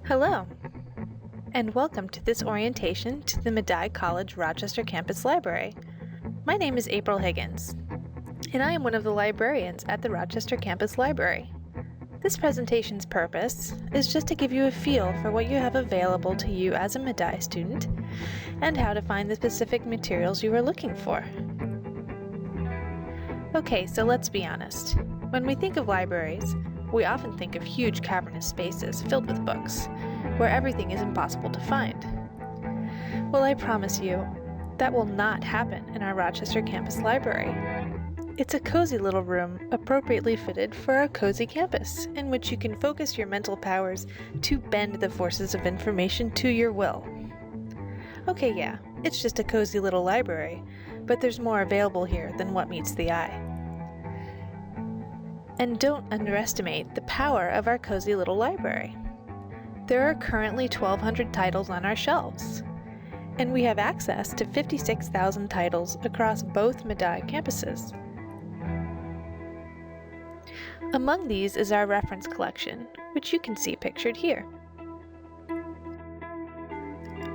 Hello, and welcome to this orientation to the Medaille College Rochester Campus Library. My name is April Higgins, and I am one of the librarians at the Rochester Campus Library. This presentation's purpose is just to give you a feel for what you have available to you as a Medaille student and how to find the specific materials you are looking for. Okay, so let's be honest. When we think of libraries, we often think of huge cavernous spaces filled with books, where everything is impossible to find. Well, I promise you, that will not happen in our Rochester Campus Library. It's a cozy little room appropriately fitted for a cozy campus, in which you can focus your mental powers to bend the forces of information to your will. Okay, yeah, it's just a cozy little library, but there's more available here than what meets the eye. And don't underestimate the power of our cozy little library. There are currently 1,200 titles on our shelves, and we have access to 56,000 titles across both Medaille campuses. Among these is our reference collection, which you can see pictured here.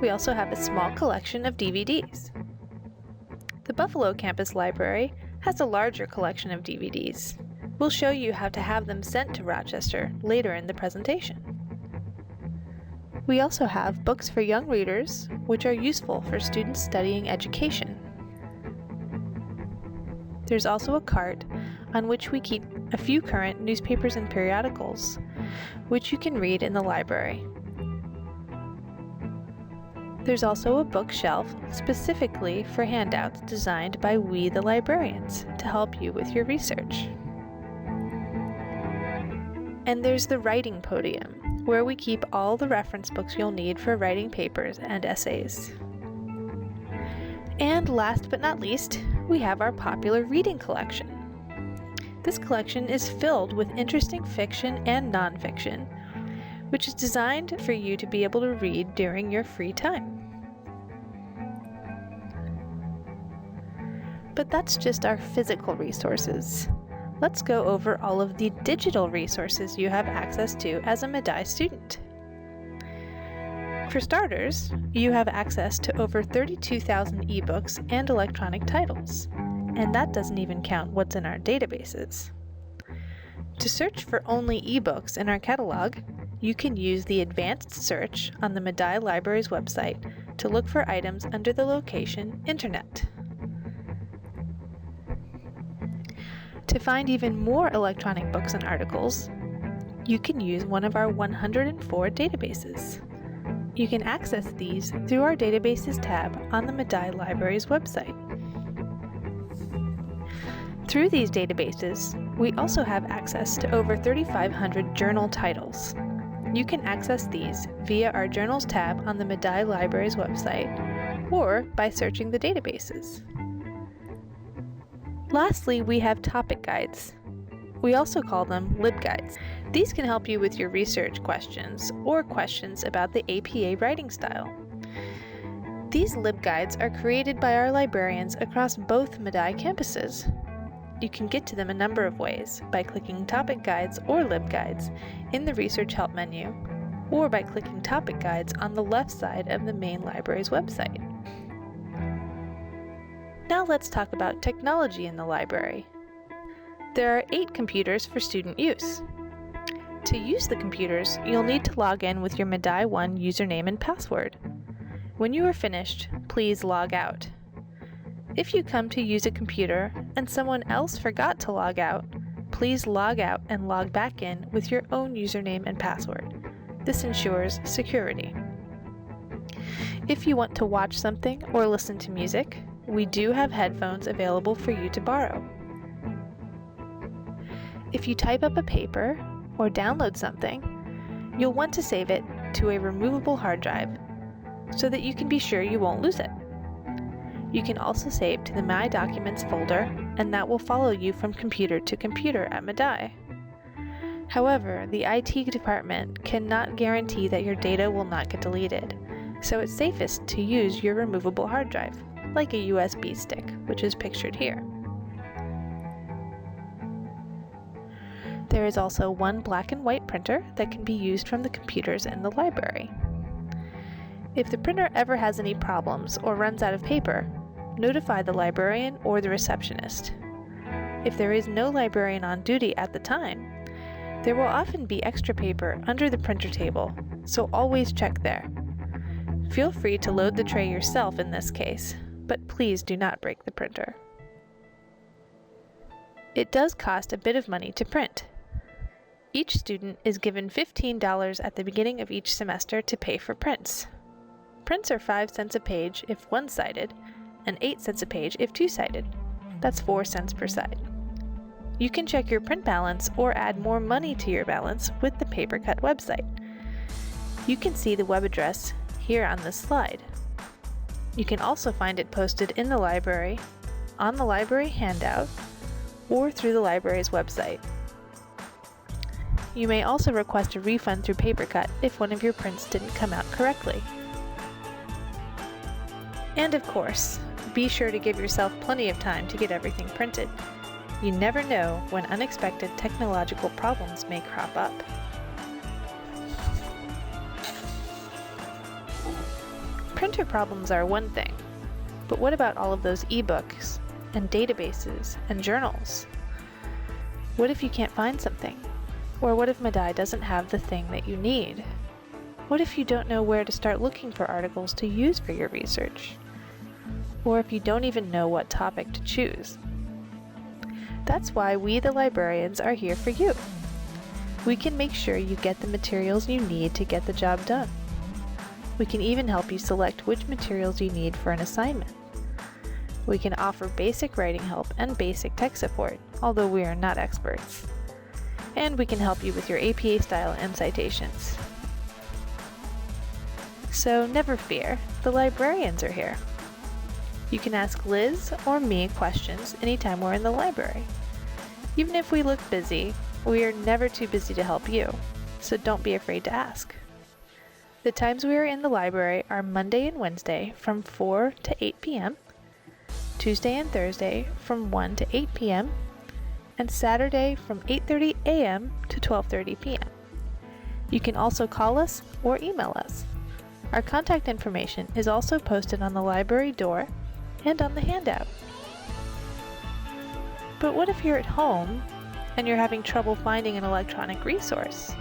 We also have a small collection of DVDs. The Buffalo Campus Library has a larger collection of DVDs. We'll show you how to have them sent to Rochester later in the presentation. We also have books for young readers, which are useful for students studying education. There's also a cart on which we keep a few current newspapers and periodicals, which you can read in the library. There's also a bookshelf specifically for handouts designed by we the librarians to help you with your research. And there's the writing podium, where we keep all the reference books you'll need for writing papers and essays. And last but not least, we have our popular reading collection. This collection is filled with interesting fiction and nonfiction, which is designed for you to be able to read during your free time. But that's just our physical resources. Let's go over all of the digital resources you have access to as a Medaille student. For starters, you have access to over 32,000 ebooks and electronic titles, and that doesn't even count what's in our databases. To search for only ebooks in our catalog, you can use the advanced search on the Medaille Library's website to look for items under the location Internet. To find even more electronic books and articles, you can use one of our 104 databases. You can access these through our Databases tab on the Medaille Library's website. Through these databases, we also have access to over 3,500 journal titles. You can access these via our Journals tab on the Medaille Library's website, or by searching the databases. Lastly, we have topic guides. We also call them LibGuides. These can help you with your research questions or questions about the APA writing style. These LibGuides are created by our librarians across both Medaille campuses. You can get to them a number of ways, by clicking Topic Guides or LibGuides in the Research Help menu, or by clicking Topic Guides on the left side of the main library's website. Now let's talk about technology in the library. There are 8 computers for student use. To use the computers, you'll need to log in with your Medaille 1 username and password. When you are finished, please log out. If you come to use a computer and someone else forgot to log out, please log out and log back in with your own username and password. This ensures security. If you want to watch something or listen to music, we do have headphones available for you to borrow. If you type up a paper or download something, you'll want to save it to a removable hard drive so that you can be sure you won't lose it. You can also save to the My Documents folder, and that will follow you from computer to computer at Medaille. However, the IT department cannot guarantee that your data will not get deleted, so it's safest to use your removable hard drive, like a USB stick, which is pictured here. There is also one black and white printer that can be used from the computers in the library. If the printer ever has any problems or runs out of paper, notify the librarian or the receptionist. If there is no librarian on duty at the time, there will often be extra paper under the printer table, so always check there. Feel free to load the tray yourself in this case, but please do not break the printer. It does cost a bit of money to print. Each student is given $15 at the beginning of each semester to pay for prints. Prints are 5 cents a page if one-sided, and 8 cents a page if two-sided. That's 4 cents per side. You can check your print balance or add more money to your balance with the PaperCut website. You can see the web address here on this slide. You can also find it posted in the library, on the library handout, or through the library's website. You may also request a refund through PaperCut if one of your prints didn't come out correctly. And of course, be sure to give yourself plenty of time to get everything printed. You never know when unexpected technological problems may crop up. Printer problems are one thing, but what about all of those ebooks and databases and journals? What if you can't find something? Or what if Madai doesn't have the thing that you need? What if you don't know where to start looking for articles to use for your research? Or if you don't even know what topic to choose? That's why we, the librarians, are here for you. We can make sure you get the materials you need to get the job done. We can even help you select which materials you need for an assignment. We can offer basic writing help and basic tech support, although we are not experts. And we can help you with your APA style and citations. So never fear, the librarians are here. You can ask Liz or me questions anytime we're in the library. Even if we look busy, we are never too busy to help you, so don't be afraid to ask. The times we are in the library are Monday and Wednesday from 4 to 8 p.m., Tuesday and Thursday from 1 to 8 p.m., and Saturday from 8:30 a.m. to 12:30 p.m. You can also call us or email us. Our contact information is also posted on the library door and on the handout. But what if you're at home and you're having trouble finding an electronic resource?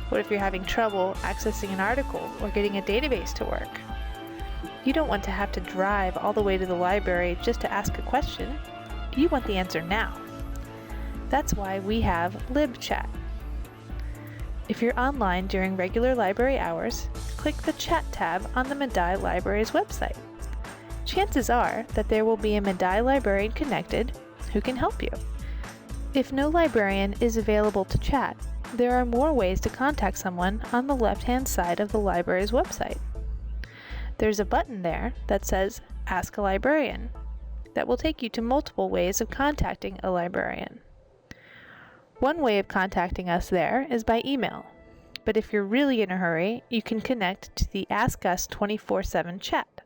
What if you're having trouble accessing an article or getting a database to work? You don't want to have to drive all the way to the library just to ask a question. You want the answer now. That's why we have LibChat. If you're online during regular library hours, click the Chat tab on the Madai Library's website. Chances are that there will be a Madai librarian connected who can help you. If no librarian is available to chat, there are more ways to contact someone on the left-hand side of the library's website. There's a button there that says Ask a Librarian that will take you to multiple ways of contacting a librarian. One way of contacting us there is by email, but if you're really in a hurry, you can connect to the Ask Us 24/7 chat.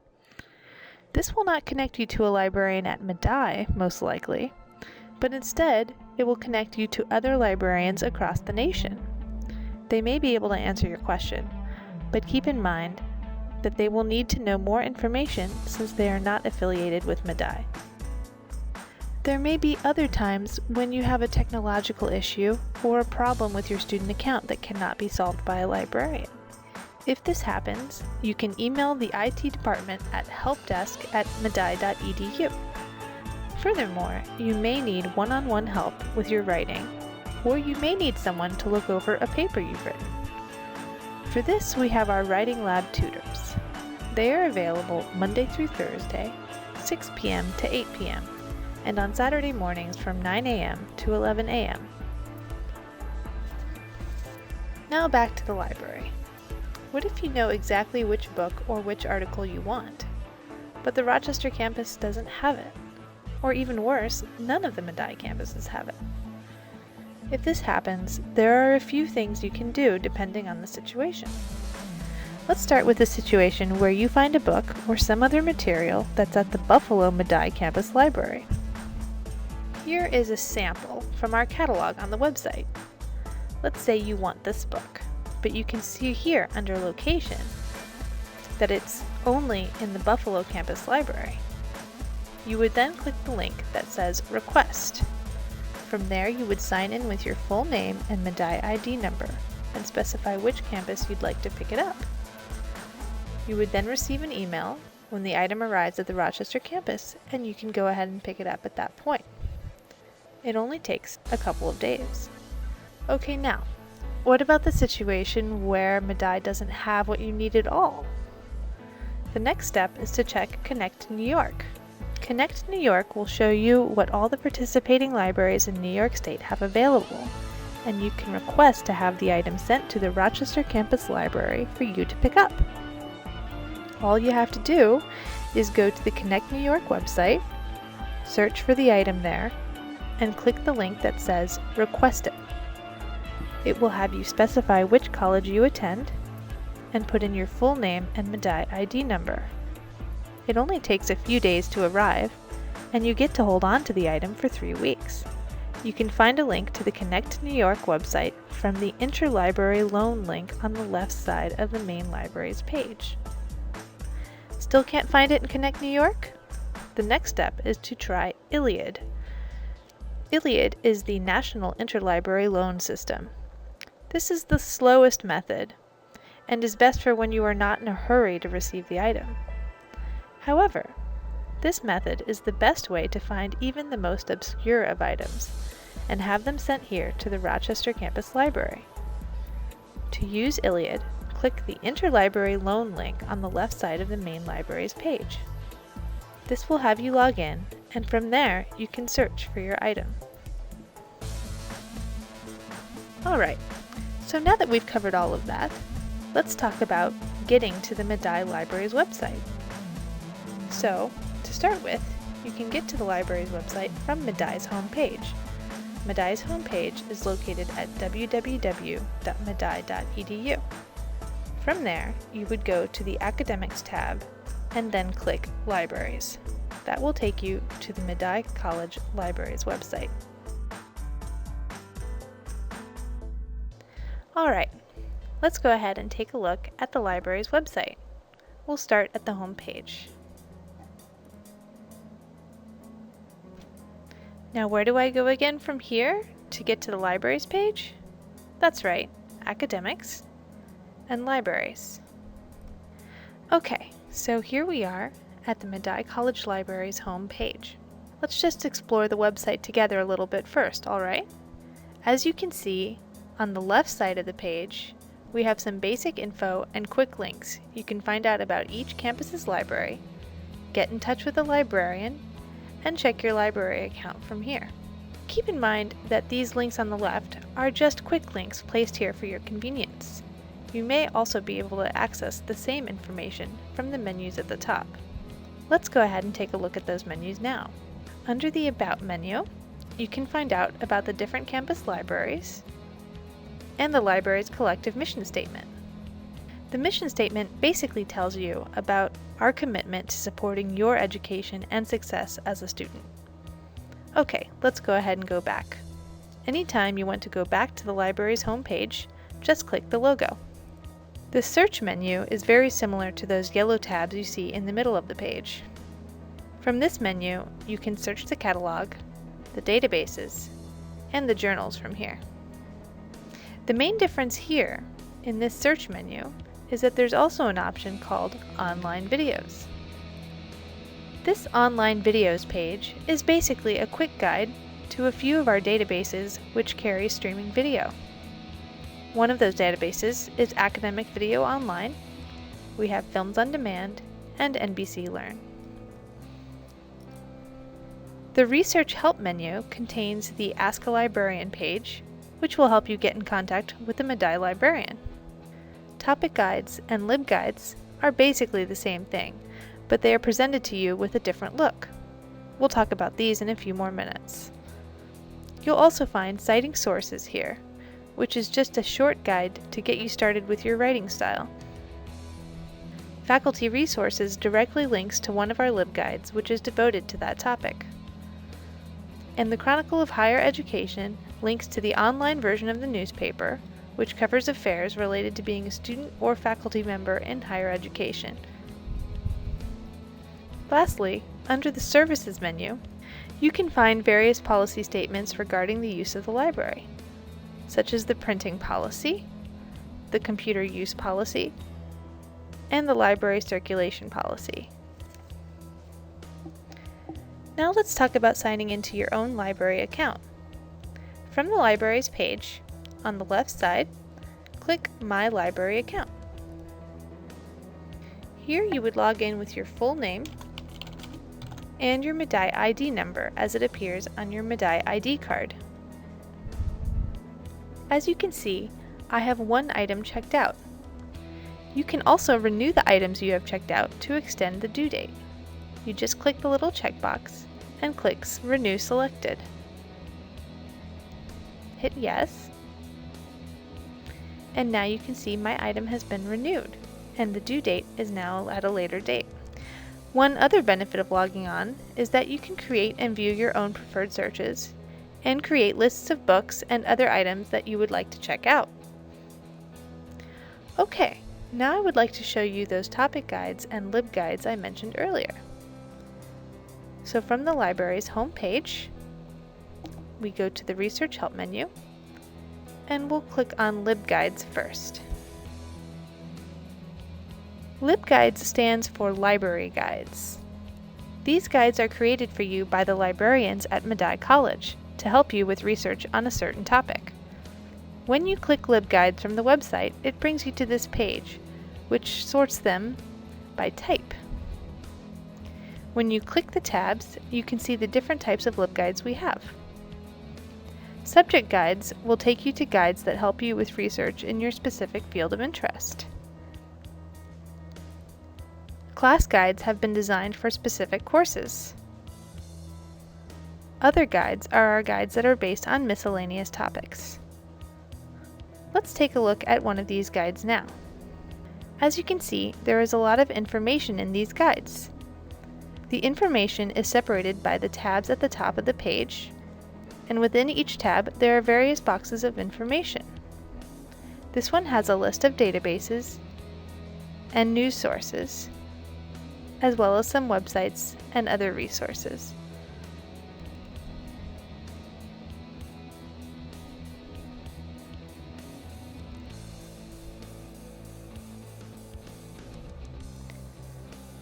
This will not connect you to a librarian at Madai, most likely, but instead, it will connect you to other librarians across the nation. They may be able to answer your question, but keep in mind that they will need to know more information since they are not affiliated with Madai. There may be other times when you have a technological issue or a problem with your student account that cannot be solved by a librarian. If this happens, you can email the IT department at helpdesk@madai.edu. Furthermore, you may need one-on-one help with your writing, or you may need someone to look over a paper you've written. For this, we have our Writing Lab tutors. They are available Monday through Thursday, 6 p.m. to 8 p.m., and on Saturday mornings from 9 a.m. to 11 a.m. Now back to the library. What if you know exactly which book or which article you want, but the Rochester campus doesn't have it? Or even worse, none of the Madai campuses have it. If this happens, there are a few things you can do depending on the situation. Let's start with a situation where you find a book or some other material that's at the Buffalo Madai Campus Library. Here is a sample from from our catalog on the website. Let's say you want this book, but you can see here under Location that it's only in the Buffalo Campus Library. You would then click the link that says Request. From there, you would sign in with your full name and Medaille ID number and specify which campus you'd like to pick it up. You would then receive an email when the item arrives at the Rochester campus, and you can go ahead and pick it up at that point. It only takes a couple of days. Okay, now, what about the situation where Medaille doesn't have what you need at all? The next step is to check Connect New York. Connect New York will show you what all the participating libraries in New York State have available, and you can request to have the item sent to the Rochester Campus Library for you to pick up. All you have to do is go to the Connect New York website, search for the item there, and click the link that says Request It. It will have you specify which college you attend and put in your full name and Medaille ID number. It only takes a few days to arrive, and you get to hold on to the item for 3 weeks. You can find a link to the Connect New York website from the interlibrary loan link on the left side of the main library's page. Still can't find it in Connect New York? The next step is to try ILLiad. ILLiad is the National Interlibrary Loan System. This is the slowest method and is best for when you are not in a hurry to receive the item. However, this method is the best way to find even the most obscure of items and have them sent here to the Rochester Campus Library. To use ILLiad, click the Interlibrary Loan link on the left side of the main library's page. This will have you log in, and from there you can search for your item. Alright, so now that we've covered all of that, let's talk about getting to the Medaille Library's website. So, to start with, you can get to the library's website from Medaille's homepage. Medaille's homepage is located at www.medaille.edu. From there, you would go to the Academics tab and then click Libraries. That will take you to the Medaille College Library's website. Alright, let's go ahead and take a look at the library's website. We'll start at the home page. Now where do I go again from here to get to the libraries page? That's right, Academics and Libraries. Okay, so here we are at the Medaille College Library's home page. Let's just explore the website together a little bit first, alright? As you can see, on the left side of the page, we have some basic info and quick links. You can find out about each campus's library, get in touch with a librarian, and check your library account from here. Keep in mind that these links on the left are just quick links placed here for your convenience. You may also be able to access the same information from the menus at the top. Let's go ahead and take a look at those menus now. Under the About menu, you can find out about the different campus libraries and the library's collective mission statement. The mission statement basically tells you about our commitment to supporting your education and success as a student. Okay, let's go ahead and go back. Anytime you want to go back to the library's homepage, just click the logo. The search menu is very similar to those yellow tabs you see in the middle of the page. From this menu, you can search the catalog, the databases, and the journals from here. The main difference here in this search menu is that there's also an option called Online Videos. This Online Videos page is basically a quick guide to a few of our databases which carry streaming video. One of those databases is Academic Video Online. We have Films on Demand and NBC Learn. The Research Help menu contains the Ask a Librarian page, which will help you get in contact with the Medaille librarian. Topic guides and LibGuides are basically the same thing, but they are presented to you with a different look. We'll talk about these in a few more minutes. You'll also find Citing Sources here, which is just a short guide to get you started with your writing style. Faculty Resources directly links to one of our LibGuides, which is devoted to that topic. And the Chronicle of Higher Education links to the online version of the newspaper, which covers affairs related to being a student or faculty member in higher education. Lastly, under the Services menu, you can find various policy statements regarding the use of the library, such as the printing policy, the computer use policy, and the library circulation policy. Now let's talk about signing into your own library account. From the library's page, on the left side, click My Library Account. Here you would log in with your full name and your Medaille ID number as it appears on your Medaille ID card. As you can see, I have one item checked out. You can also renew the items you have checked out to extend the due date. You just click the little checkbox and click Renew Selected. Hit Yes, and now you can see my item has been renewed, and the due date is now at a later date. One other benefit of logging on is that you can create and view your own preferred searches, and create lists of books and other items that you would like to check out. Okay, now I would like to show you those topic guides and LibGuides I mentioned earlier. So from the library's home page, we go to the Research Help menu, and we'll click on LibGuides first. LibGuides stands for Library Guides. These guides are created for you by the librarians at Medaille College to help you with research on a certain topic. When you click LibGuides from the website, it brings you to this page, which sorts them by type. When you click the tabs, you can see the different types of LibGuides we have. Subject guides will take you to guides that help you with research in your specific field of interest. Class guides have been designed for specific courses. Other guides are our guides that are based on miscellaneous topics. Let's take a look at one of these guides now. As you can see, there is a lot of information in these guides. The information is separated by the tabs at the top of the page, and within each tab there are various boxes of information. This one has a list of databases and news sources, as well as some websites and other resources.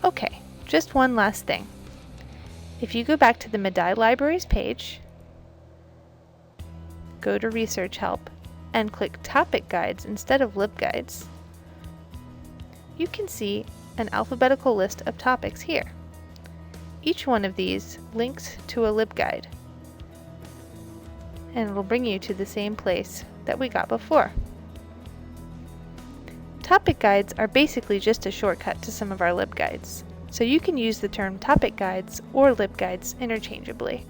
Okay, just one last thing. If you go back to the Medaille Libraries page, go to Research Help, and click Topic Guides instead of LibGuides, you can see an alphabetical list of topics here. Each one of these links to a LibGuide, and it'll bring you to the same place that we got before. Topic guides are basically just a shortcut to some of our LibGuides, so you can use the term topic guides or LibGuides interchangeably.